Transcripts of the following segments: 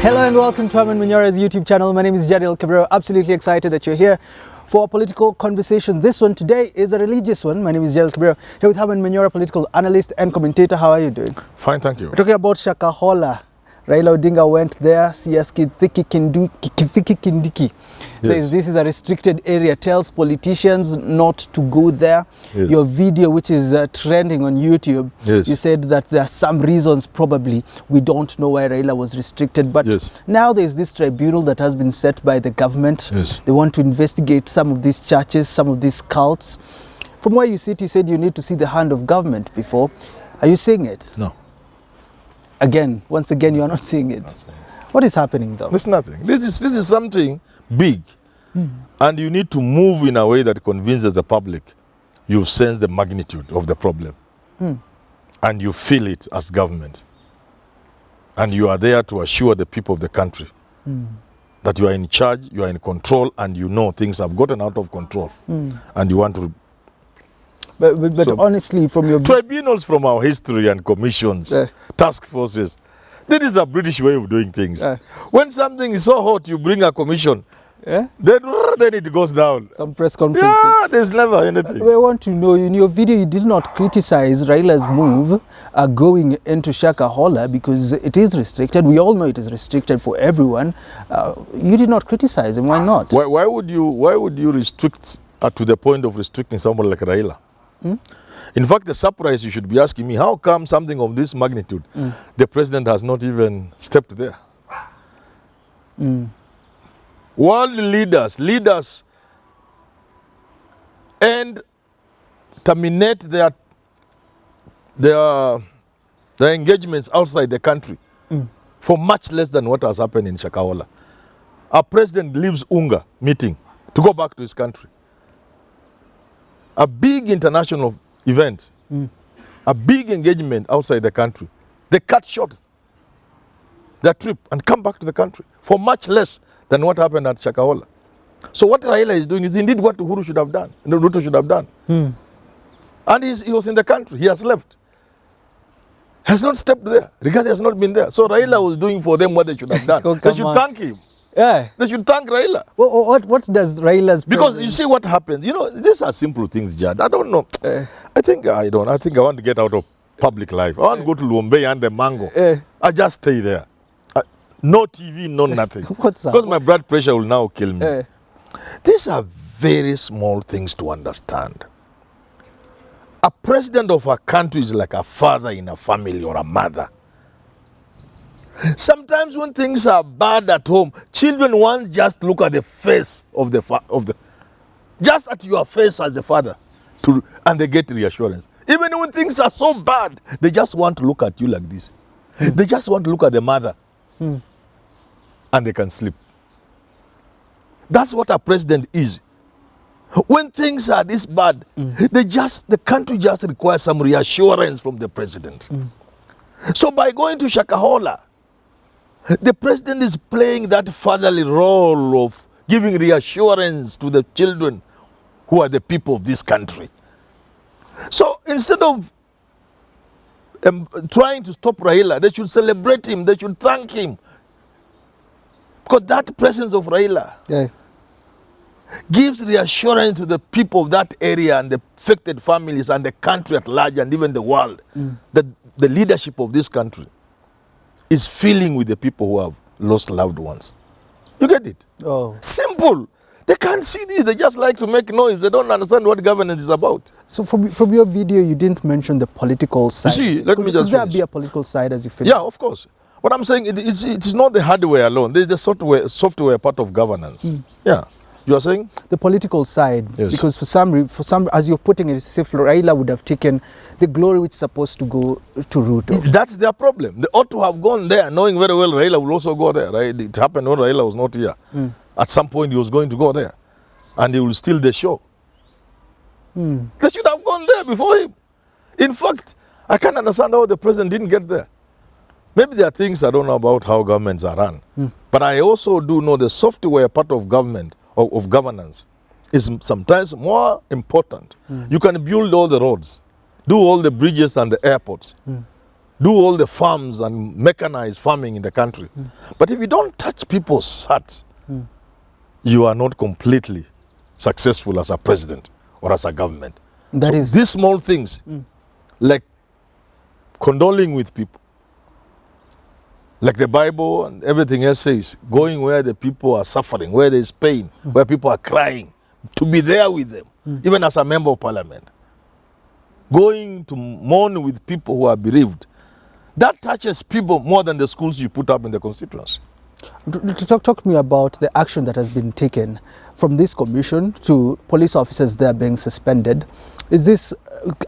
Hello and welcome to Herman Manyora's YouTube channel. My name is Jadiel Cabrera. Absolutely excited that you're here for a political conversation. This one today is a religious one. My name is Jadiel Cabrera, here with Herman Manyora, political analyst and commentator. How are you doing? Fine, thank you. We're talking about Shakahola. Raila Odinga went there, Siyaski Kindiki. Says this is a restricted area, tells politicians not to go there. Yes. Your video, which is trending on YouTube, Yes. you said that there are some reasons probably we don't know why Raila was restricted. But Yes. now there's this tribunal that has been set by the government. Yes. They want to investigate some of these churches, some of these cults. From where you sit, you said you need to see the hand of government before. Are you seeing it? No. Again, once again, you are not seeing it. What is happening though? There's nothing. This is something big. And you need to move in a way that convinces the public you've sensed the magnitude of the problem. And you feel it as government. And you are there to assure the people of the country that you are in charge, you are in control, and you know things have gotten out of control. And you want to... But So, honestly, from your Tribunals from our history and commissions, task forces, that is a British way of doing things. When something is so hot, you bring a commission, then it goes down. some press conferences. Yeah, there's never anything. I want to know, in your video, you did not criticize Raila's move going into Shakahola because it is restricted. We all know it is restricted for everyone. You did not criticize him. Why not? Why would you restrict to the point of restricting someone like Raila? In fact, the surprise you should be asking me, how come something of this magnitude, the president has not even stepped there? World leaders and terminate their engagements outside the country for much less than what has happened in Shakahola. Our president leaves UNGA meeting to go back to his country. A big international event, a big engagement outside the country. They cut short their trip and come back to the country for much less than what happened at Shakahola. So what Raila is doing is indeed what Uhuru should have done, and Ruto should have done. And he was in the country, he has left. Has not stepped there. Rigathi has not been there. So Raila was doing for them what they should have done. They should thank him. Yeah. They should thank Raila. What does Raila's Because presence... you see what happens. You know, these are simple things, Jad. I don't know. I think I want to get out of public life. I want to go to Luombe and the Mango. I just stay there. No TV, no nothing. What's that? Because my blood pressure will now kill me. These are very small things to understand. A president of a country is like a father in a family or a mother. Sometimes when things are bad at home, children want just look at the face of just at your face as the father, and they get reassurance. Even when things are so bad, they just want to look at you like this. They just want to look at the mother, and they can sleep. That's what a president is. When things are this bad, the country just requires some reassurance from the president. So by going to Shakahola, the president is playing that fatherly role of giving reassurance to the children who are the people of this country. So instead of trying to stop Raila, they should celebrate him, they should thank him. Because that presence of Raila gives reassurance to the people of that area and the affected families and the country at large and even the world that the leadership of this country is feeling with the people who have lost loved ones. You get it? Simple. They can't see this. They just like to make noise. They don't understand what governance is about. So from your video, you didn't mention the political side. You see, let me just Could there finish. be a political side as you finish? Yeah, of course. What I'm saying, it's not the hardware alone. There's the software part of governance. Yeah. You are saying? The political side, Yes. because for some, as you're putting it, it's as if Raila would have taken the glory which is supposed to go to Ruto. That's their problem. They ought to have gone there, knowing very well Raila will also go there, right? It happened when Raila was not here. At some point, he was going to go there, and he will steal the show. They should have gone there before him. In fact, I can't understand how the president didn't get there. Maybe there are things I don't know about how governments are run, but I also do know the software part of government, of governance, is sometimes more important. You can build all the roads, do all the bridges and the airports, do all the farms and mechanize farming in the country. But if you don't touch people's hearts, you are not completely successful as a president or as a government. That So is these small things, like condoling with people, like the Bible and everything else says, going where the people are suffering, where there is pain, where people are crying, to be there with them, even as a member of parliament. Going to mourn with people who are bereaved. That touches people more than the schools you put up in the constituency. Talk to me about the action that has been taken from this commission to police officers there being suspended. Is this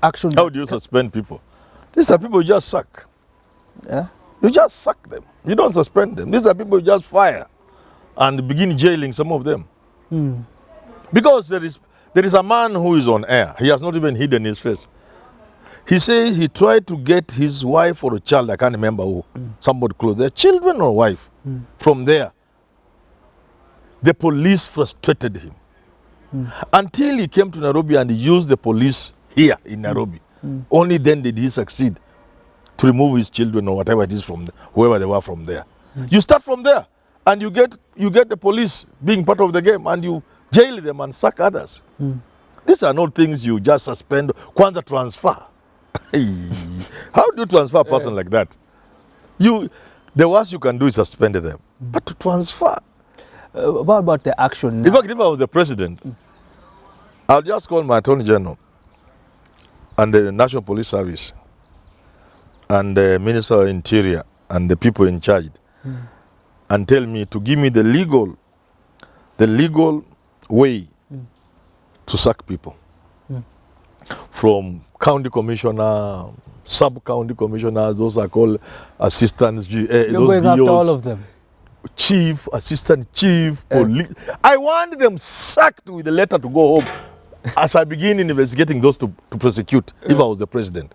action... How do you suspend people? These are people you just sack. Yeah? You just sack them. You don't suspend them. These are people you just fire and begin jailing some of them. Because there is a man who is on air. He has not even hidden his face. He says he tried to get his wife or a child, I can't remember who, somebody close, their children or wife, from there. The police frustrated him. Until he came to Nairobi and he used the police here in Nairobi. Only then did he succeed to remove his children or whatever it is from whoever they were from there. You start from there and you get the police being part of the game and you jail them and sack others. These are not things you just suspend, kwanza transfer. How do you transfer a person like that? The worst you can do is suspend them. But to transfer. What about the action now? In fact, if I was the president, I'll just call my attorney general and the National Police Service and the Minister of Interior and the people in charge and tell me to give me the legal way to sack people. From county commissioner, sub-county commissioners, those are called assistants, You're those going after DOs, all of them. chief, assistant chief, police. I want them sacked with a letter to go home as I begin investigating those to prosecute if I was the president.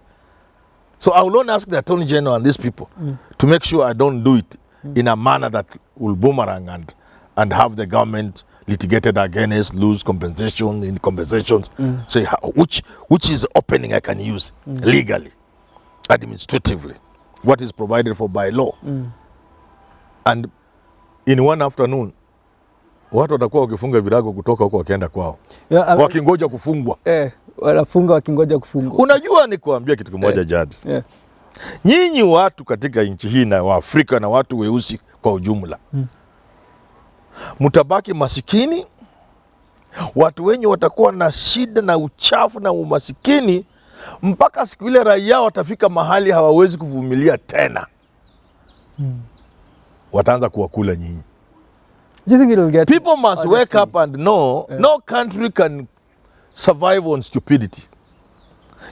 So I will only ask the attorney general and these people to make sure I don't do it in a manner that will boomerang and have the government litigated against, lose compensation in compensations. Say which is opening I can use legally, administratively, what is provided for by law. And in one afternoon, watu watakuwa wakifunga virago kutoka huko wakienda kwao. Wakingoja kufungwa. Wanafunga wakingoja kufungwa. Unajua ni kuambia kitu kimoja Jad. Nyinyi watu katika nchi hii na Waafrika na watu weusi kwa ujumla. Mutabaki masikini. Watu wenye watakuwa na shida na uchafu na umasikini mpaka siku ile raia watafika mahali hawawezi kuvumilia tena. Wataanza kuwakula nyinyi. Do you think it'll get... People must wake up and know no country can survive on stupidity.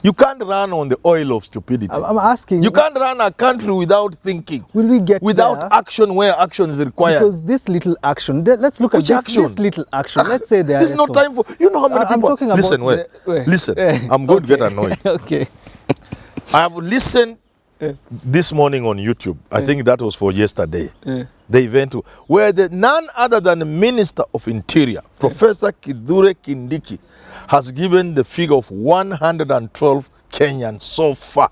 You can't run on the oil of stupidity. I'm asking... You can't run a country without thinking. Will we get without there? Action where action is required? Because this little action, let's look at this little action. Let's say there There's no time for... You know how many people... talking about... Listen, I'm going to get annoyed. Okay. I have listened this morning on YouTube. I think that was for yesterday. The event where none other than the Minister of Interior, Professor Kithure Kindiki, has given the figure of 112 Kenyans so far,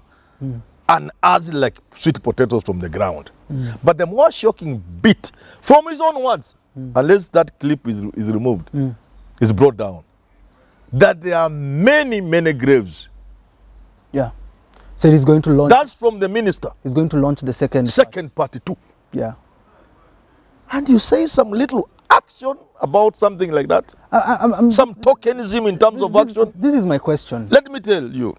and as like sweet potatoes from the ground. But the more shocking bit, from his own words, unless that clip is removed, is brought down, that there are many, many graves. Yeah. So he's going to launch... That's from the minister. He's going to launch the second party too. Yeah. And you say some little action about something like that? Some tokenism in terms of action? This is my question. Let me tell you,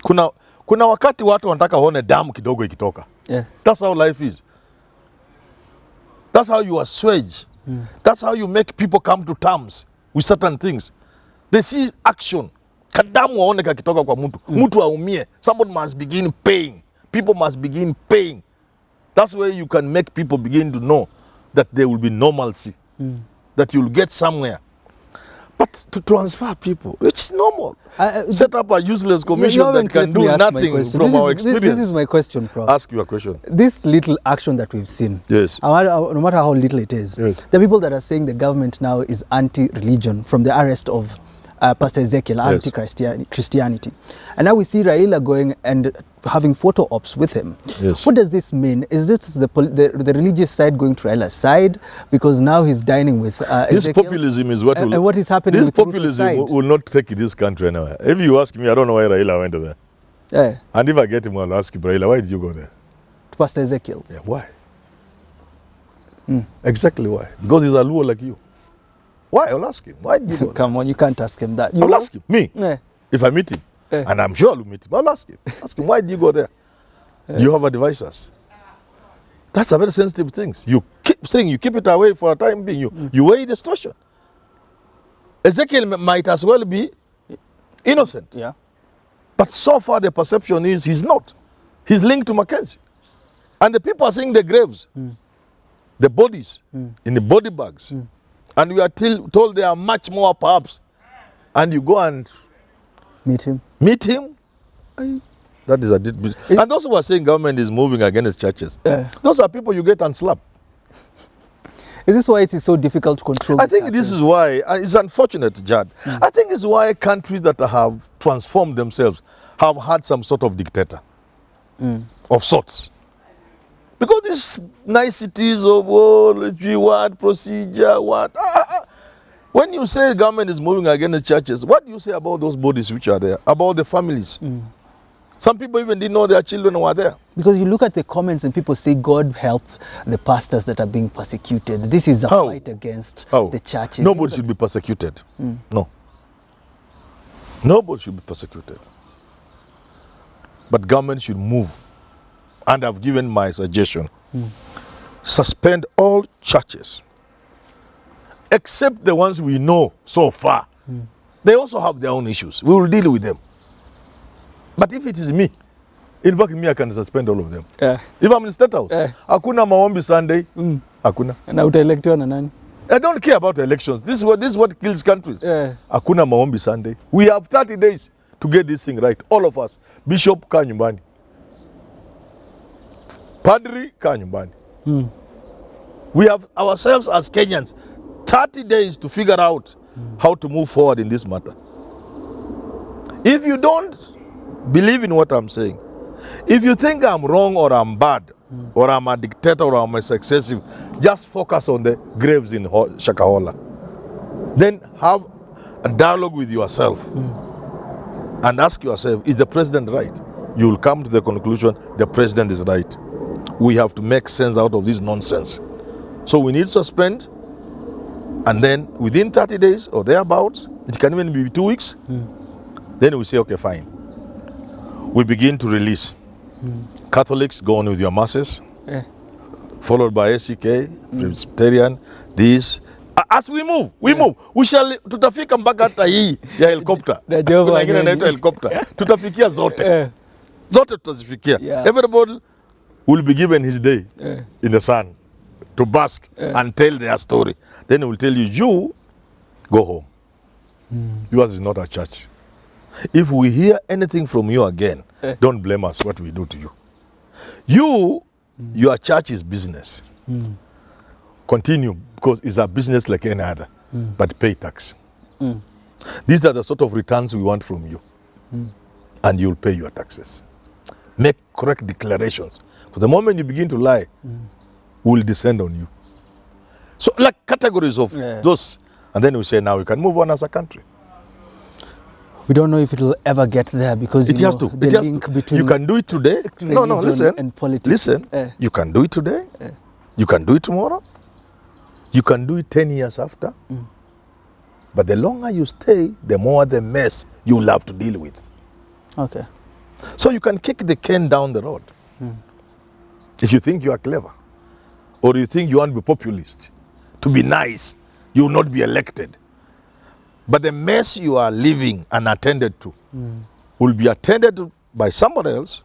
kuna wakati watu wanataka waone damu kidogo ikitoka. Yeah. That's how life is. That's how you assuage. That's how you make people come to terms with certain things. They see action. Kadamu waone kakitoka kwa mtu. Mtu aumie. Somebody must begin paying. People must begin paying. That's where you can make people begin to know that there will be normalcy. That you'll get somewhere. But to transfer people, it's normal. Set up a useless commission that can do nothing from our experience. This is my question, Prof. Ask your question. This little action that we've seen, yes, no matter how little it is, yes, the people that are saying the government now is anti-religion from the arrest of Pastor Ezekiel, anti-Christianity. And now we see Raila going and having photo ops with him. Yes. What does this mean? Is this the religious side going to Raila's side? Because now he's dining with This Ezekiel? populism is what will... And what is happening This with Ruto's populism side? will not take this country anywhere. If you ask me, I don't know why Raila went there. Yeah. And if I get him, I'll ask him, Raila, why did you go there? To Pastor Ezekiel's. Yeah, why? Exactly why. Because he's a Luo like you. Why? I'll ask him. Why did you go there? Come on, you can't ask him that. I'll ask him. Me? Yeah. If I meet him. And I'm sure I'll meet him. I'll ask him. Ask him, why did you go there? You have advisors. That's a very sensitive thing. You keep saying you keep it away for a time being. You weigh the situation. Ezekiel might as well be innocent. Yeah. But so far the perception is he's not. He's linked to McKenzie. And the people are seeing the graves, the bodies in the body bags. And we are told there are much more perhaps. And you go and Meet him. That is a and those who are saying government is moving against churches, those are people you get and slap. Is this why it is so difficult to control? I think this is why, it's unfortunate, Jad. I think it's why countries that have transformed themselves have had some sort of dictator of sorts. Because these niceties of, what, procedure, what. When you say government is moving against churches, what do you say about those bodies which are there, about the families? Some people even didn't know their children were there. Because you look at the comments and people say, God help the pastors that are being persecuted. This is a fight against the churches. Nobody should be persecuted. No. Nobody should be persecuted. But government should move. And I've given my suggestion. Suspend all churches. Except the ones we know so far. They also have their own issues. We will deal with them. But if it is me, in fact, me, I can suspend all of them. If I'm in State House, hakuna maombi Sunday, hakuna. Na utaelectiwa na nani? I don't care about elections. This is what kills countries. Hakuna maombi Sunday. We have 30 days to get this thing right. All of us. Bishop, kaa nyumbani. Padri, kaa nyumbani. We have ourselves as Kenyans 30 days to figure out how to move forward in this matter. If you don't believe in what I'm saying, if you think I'm wrong or I'm bad, or I'm a dictator or I'm excessive, just focus on the graves in Shakahola. Then have a dialogue with yourself and ask yourself, is the president right? You will come to the conclusion the president is right. We have to make sense out of this nonsense. So we need to suspend, and then within 30 days or thereabouts, it can even be 2 weeks, then we say, okay, fine. We begin to release. Catholics go on with your masses, followed by ACK, Presbyterian, this. As we move, we shall, tutafika mpaka hata hii ya helicopter. Kuna ingine inaitwa helicopter. Tutafikia zote. Zote tutazifikia. Everybody will be given his day in the sun to bask and tell their story. Then he will tell you, you go home. Yours is not a church. If we hear anything from you again, don't blame us what we do to you. Your church is business. Continue, because it's a business like any other, but pay tax. These are the sort of returns we want from you. And you'll pay your taxes. Make correct declarations. Because the moment you begin to lie, we'll descend on you. So like categories of those, and then we say, now we can move on as a country. We don't know if it will ever get there, because it has to. The it has link to. between you can do it today. No, listen. And politics. Listen. You can do it today. You can do it tomorrow. You can do it 10 years after. But the longer you stay, the more the mess you'll have to deal with. Okay. So you can kick the can down the road. If you think you are clever, or you think you want to be populist, to be nice, you will not be elected. But the mess you are leaving unattended to will be attended to by somebody else.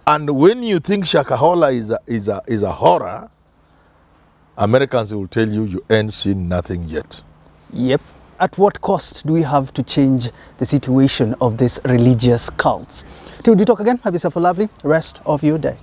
And when you think Shakahola is a horror, Americans will tell you you ain't seen nothing yet. Yep. At what cost do we have to change the situation of these religious cults? Till we talk again, have yourself a lovely rest of your day.